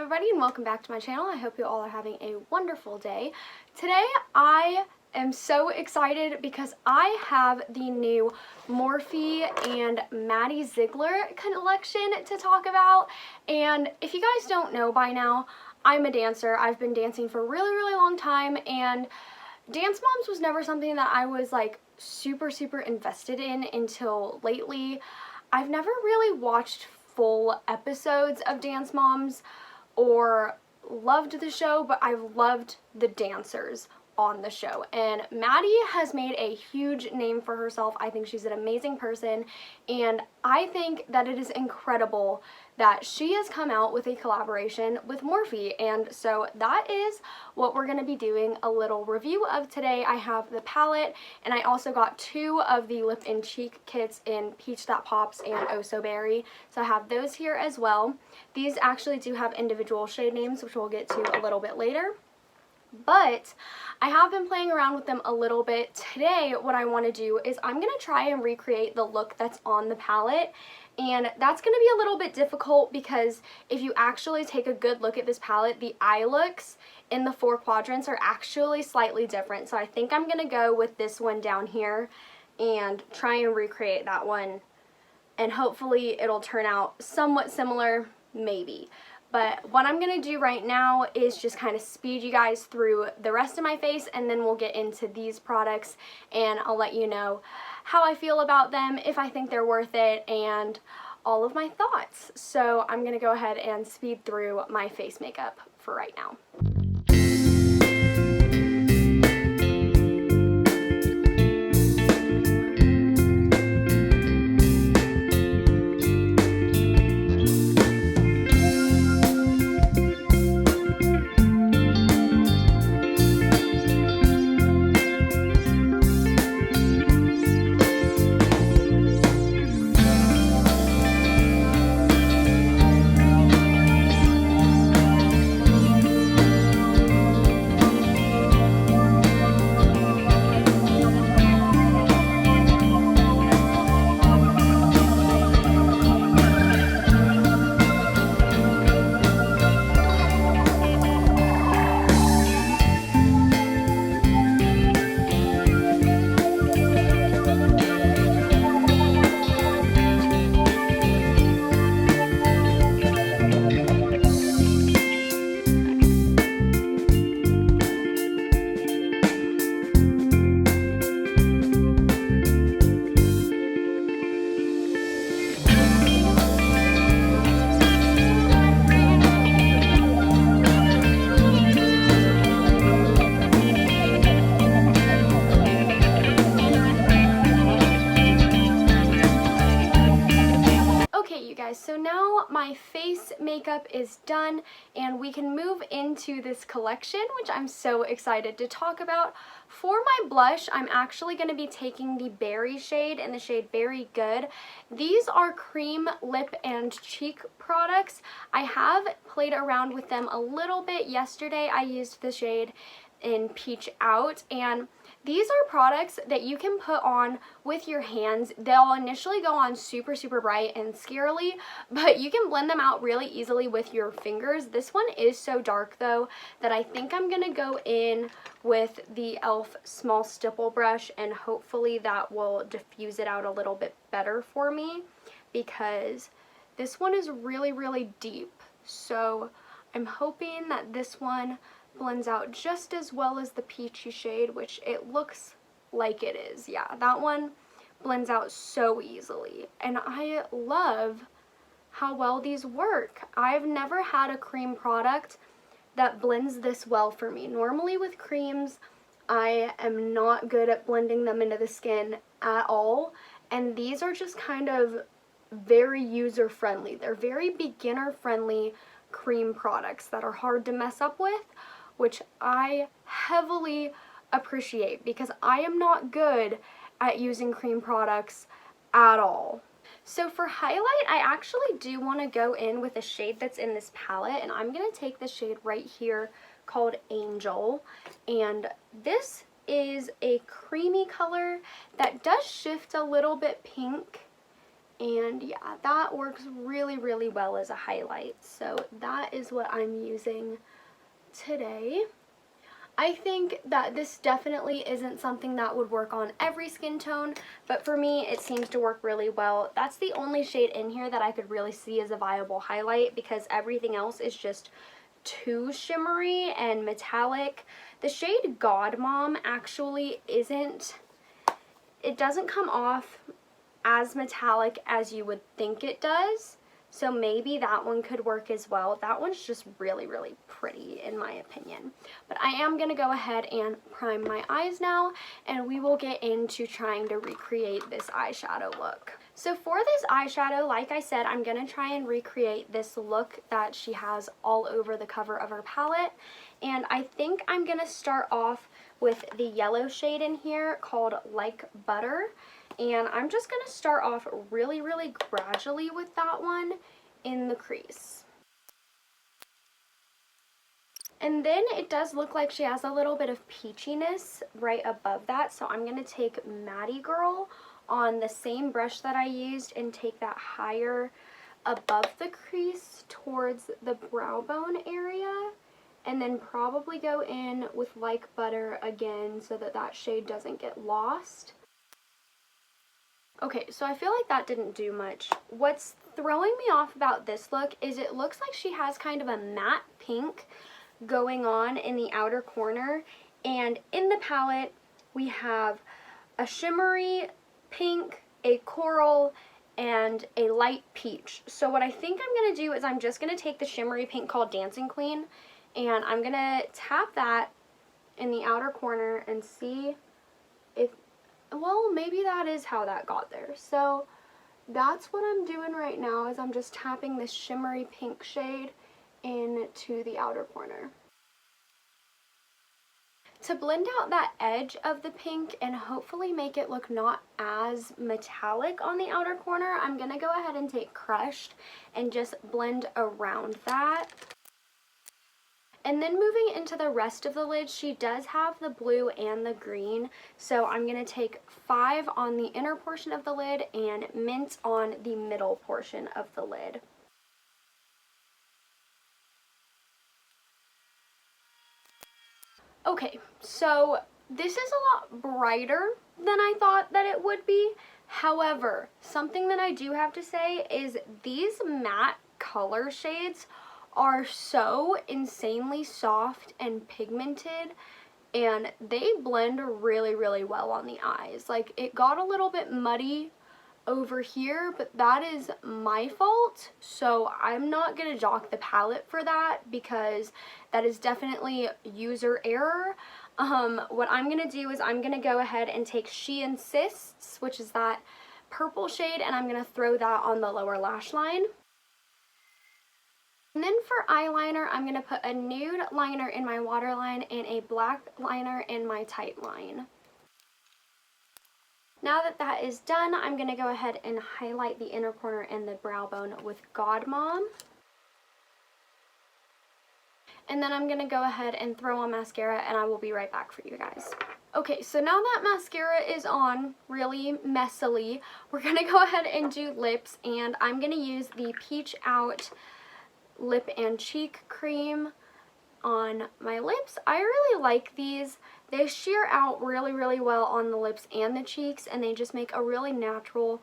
everybody, and welcome back to my channel. I hope you all are having a wonderful day. Today I am so excited because I have the new Morphe and Maddie Ziegler collection to talk about. And if you guys don't know by now, I'm a dancer. I've been dancing for a really long time, and Dance Moms was never something that I was like super invested in until lately. I've never really watched full episodes of Dance Moms or loved the show, but I've loved the dancers on the show, and Maddie has made a huge name for herself. I think she's an amazing person, and I think that it is incredible that she has come out with a collaboration with Morphe, and so that is what we're going to be doing a little review of today. I have the palette, and I also got two of the lip and cheek kits in Peach That Pops and Oh So Berry, so I have those here as well. These actually do have individual shade names, which we'll get to a little bit later. But I have been playing around with them a little bit. Today, what I want to do is I'm going to try and recreate the look that's on the palette. And that's going to be a little bit difficult because if you actually take a good look at this palette, the eye looks in the 4 quadrants are actually slightly different. So I think I'm going to go with this one down here and try and recreate that one. And hopefully it'll turn out somewhat similar, maybe. But what I'm going to do right now is just kind of speed you guys through the rest of my face, and then we'll get into these products, and I'll let you know how I feel about them, if I think they're worth it, and all of my thoughts. So I'm going to go ahead and speed through my face makeup for right now. So now my face makeup is done, and we can move into this collection, which I'm so excited to talk about. For my blush, I'm actually going to be taking the Berry shade in the shade Berry Good. These are cream lip and cheek products. I have played around with them a little bit. Yesterday I used the shade in Peach Out, and these are products that you can put on with your hands. They'll initially go on super bright and scarily, but you can blend them out really easily with your fingers. This one is so dark though that I think I'm gonna go in with the e.l.f. small stipple brush, and hopefully that will diffuse it out a little bit better for me, because this one is really deep. So I'm hoping that this one blends out just as well as the peachy shade, which it looks like it is. Yeah, that one blends out so easily, and I love how well these work. I've never had a cream product that blends this well for me. Normally with creams, I am not good at blending them into the skin at all, and these are just kind of very user friendly. They're very beginner friendly cream products that are hard to mess up with, which I heavily appreciate because I am not good at using cream products at all. So for highlight, I actually do want to go in with a shade that's in this palette, and I'm going to take the shade right here called Angel, and this is a creamy color that does shift a little bit pink, And yeah, that works really, really well as a highlight. So that is what I'm using today. I think that this definitely isn't something that would work on every skin tone, but for me it seems to work really well. That's the only shade in here that I could really see as a viable highlight, because everything else is just too shimmery and metallic. The shade God Mom actually isn't, it doesn't come off as metallic as you would think it does, so maybe that one could work as well. That one's just really, really pretty in my opinion. But I am going to go ahead and prime my eyes now, and we will get into trying to recreate this eyeshadow look. So for this eyeshadow, like I said, I'm going to try and recreate this look that she has all over the cover of her palette, and I think I'm going to start off with the yellow shade in here called Like Butter. And I'm just going to start off really, really gradually with that one in the crease. And then it does look like she has a little bit of peachiness right above that. So I'm going to take Maddie Girl on the same brush that I used and take that higher above the crease towards the brow bone area. And then probably go in with Like Butter again so that that shade doesn't get lost. Okay, so I feel like that didn't do much. What's throwing me off about this look is it looks like she has kind of a matte pink going on in the outer corner, and in the palette we have a shimmery pink, a coral, and a light peach. So what I think I'm going to do is I'm just going to take the shimmery pink called Dancing Queen, and I'm going to tap that in the outer corner and see if, well, maybe that is how that got there. So that's what I'm doing right now, is I'm just tapping this shimmery pink shade into the outer corner. To blend out that edge of the pink and hopefully make it look not as metallic on the outer corner, I'm going to go ahead and take Crushed and just blend around that. And then moving into the rest of the lid, she does have the blue and the green. So I'm going to take 5 on the inner portion of the lid and Mint on the middle portion of the lid. Okay, so this is a lot brighter than I thought that it would be. However, something that I do have to say is these matte color shades are so insanely soft and pigmented, and they blend really, really well on the eyes. Like, it got a little bit muddy over here, but that is my fault, so I'm not gonna jock the palette for that because that is definitely user error. What I'm gonna do is I'm gonna go ahead and take She Insists, which is that purple shade, and I'm gonna throw that on the lower lash line. And then for eyeliner, I'm going to put a nude liner in my waterline and a black liner in my tight line. Now that that is done, I'm going to go ahead and highlight the inner corner and the brow bone with God Mom. And then I'm going to go ahead and throw on mascara, and I will be right back for you guys. Okay, so now that mascara is on really messily, we're going to go ahead and do lips, and I'm going to use the Peach Out lip and cheek cream on my lips. I really like these. They sheer out really, really well on the lips and the cheeks, and they just make a really natural,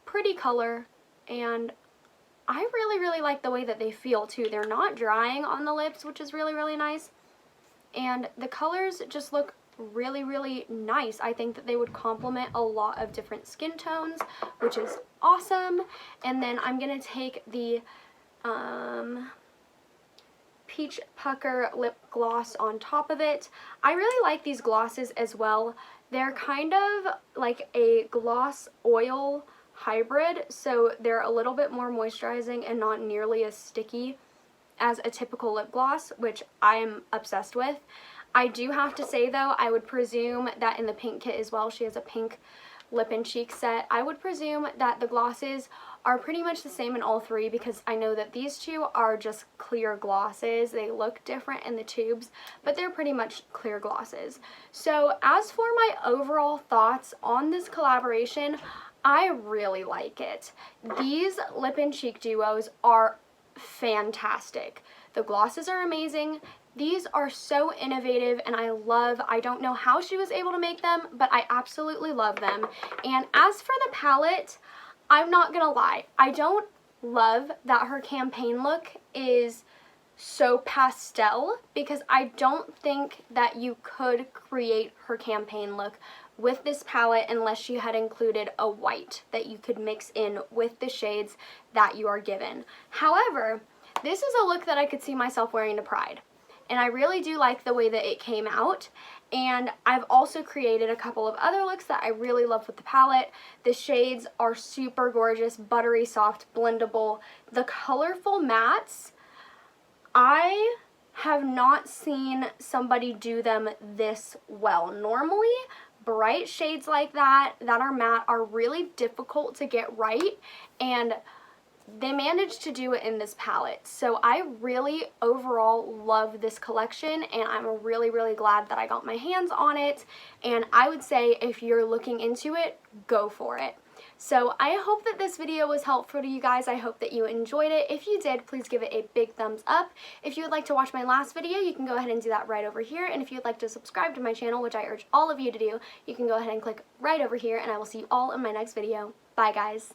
pretty color, and I really, really like the way that they feel too. They're not drying on the lips, which is really, really nice, and the colors just look really, really nice. I think that they would complement a lot of different skin tones, which is awesome. And then I'm gonna take the Peach Pucker lip gloss on top of it. I really like these glosses as well. They're kind of like a gloss oil hybrid, so they're a little bit more moisturizing and not nearly as sticky as a typical lip gloss, which I am obsessed with. I do have to say though, I would presume that in the pink kit as well, she has a pink lip and cheek set. I would presume that the glosses are pretty much the same in all three, because I know that these two are just clear glosses. They look different in the tubes, but they're pretty much clear glosses. So as for my overall thoughts on this collaboration, I really like it. These lip and cheek duos are fantastic. The glosses are amazing. These are so innovative and I don't know how she was able to make them, but I absolutely love them. And as for the palette, I'm not gonna lie, I don't love that her campaign look is so pastel, because I don't think that you could create her campaign look with this palette unless she had included a white that you could mix in with the shades that you are given. However, this is a look that I could see myself wearing to Pride, and I really do like the way that it came out. And I've also created a couple of other looks that I really love with the palette. The shades are super gorgeous, buttery soft, blendable. The colorful mattes, I have not seen somebody do them this well. Normally, bright shades like that are matte are really difficult to get right, and they managed to do it in this palette. So I really overall love this collection, and I'm really, really glad that I got my hands on it. And I would say if you're looking into it, go for it. So I hope that this video was helpful to you guys. I hope that you enjoyed it. If you did, please give it a big thumbs up. If you would like to watch my last video, you can go ahead and do that right over here. And if you'd like to subscribe to my channel, which I urge all of you to do, you can go ahead and click right over here, and I will see you all in my next video. Bye, guys.